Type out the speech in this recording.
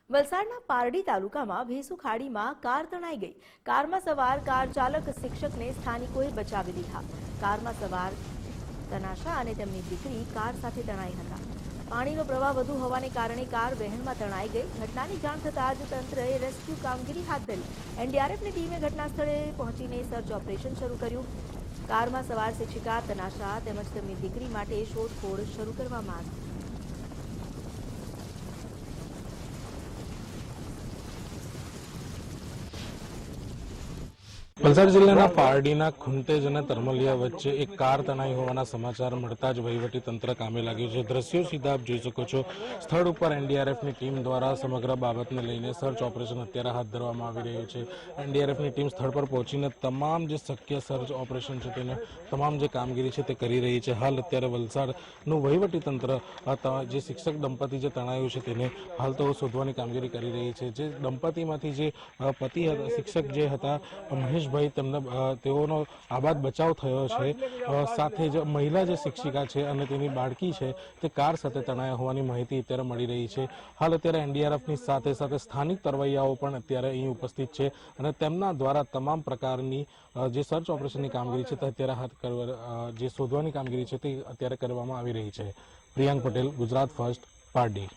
વલસાડના પારડી તાલુકામાં ભેસુ ખાડીમાં કાર તણાઈ ગઈ। કારમાં સવાર કાર ચાલક શિક્ષકને સ્થાનિકોએ બચાવી લીધા। કારમાં સવાર તનાશા અને તેમની દીકરી કાર સાથે તણાઈ હતા। પાણીનો પ્રવાહ વધુ હોવાને કારણે કાર વહેણમાં તણાઈ ગઈ। ઘટનાની જાણ થતાં જ તંત્રએ રેસ્ક્યુ કામગીરી હાથ ધરી। એનડીઆરએફની ટીમે ઘટના સ્થળે પહોંચીને સર્ચ ઓપરેશન શરૂ કર્યું। કારમાં સવાર શિક્ષિકા તનાશા તેમજ તેમની દીકરી માટે શોધખોળ શરૂ કરવામાં આવી। વલસાડ જિલ્લાના પારડીના ખુંટેજ અને તરમલિયા વચ્ચે એક કાર તણાઈ હોવાના સમાચાર મળતા જ વહીવટી તંત્ર કામે લાગ્યું છે। દ્રશ્યો સીધા આપ જોઈ શકો છો। સ્થળ ઉપર એનડીઆરએફની ટીમ દ્વારા સમગ્ર બાબતને લઈને સર્ચ ઓપરેશન અત્યારે હાથ ધરવામાં આવી રહ્યું છે। એનડીઆરએફની ટીમ સ્થળ પર પહોંચીને તમામ જે શક્ય સર્ચ ઓપરેશન છે તેને તમામ જે કામગીરી છે તે કરી રહી છે। હાલ અત્યારે વલસાડનું વહીવટી તંત્ર જે શિક્ષક દંપતી જે તણાયું છે તેને હાલ તો શોધવાની કામગીરી કરી રહી છે। જે દંપતીમાંથી જે પતિ શિક્ષક જે હતા મહેશભાઈ તેઓનો આબાદ બચાવ થયો છે। સાથે જ મહિલા જે શિક્ષિકા છે અને તેની બાળકી છે તે કાર સાથે તણાયા હોવાની માહિતી અત્યારે મળી રહી છે। હાલ અત્યારે એનડીઆરએફની સાથે સાથે સ્થાનિક તરવૈયાઓ પણ અત્યારે અહીં ઉપસ્થિત છે અને તેમના દ્વારા તમામ પ્રકારની જે સર્ચ ઓપરેશનની કામગીરી છે તે અત્યારે જે શોધવાની કામગીરી છે તે અત્યારે કરવામાં આવી રહી છે। પ્રિયાંક પટેલ, ગુજરાત ફર્સ્ટ, પારડી।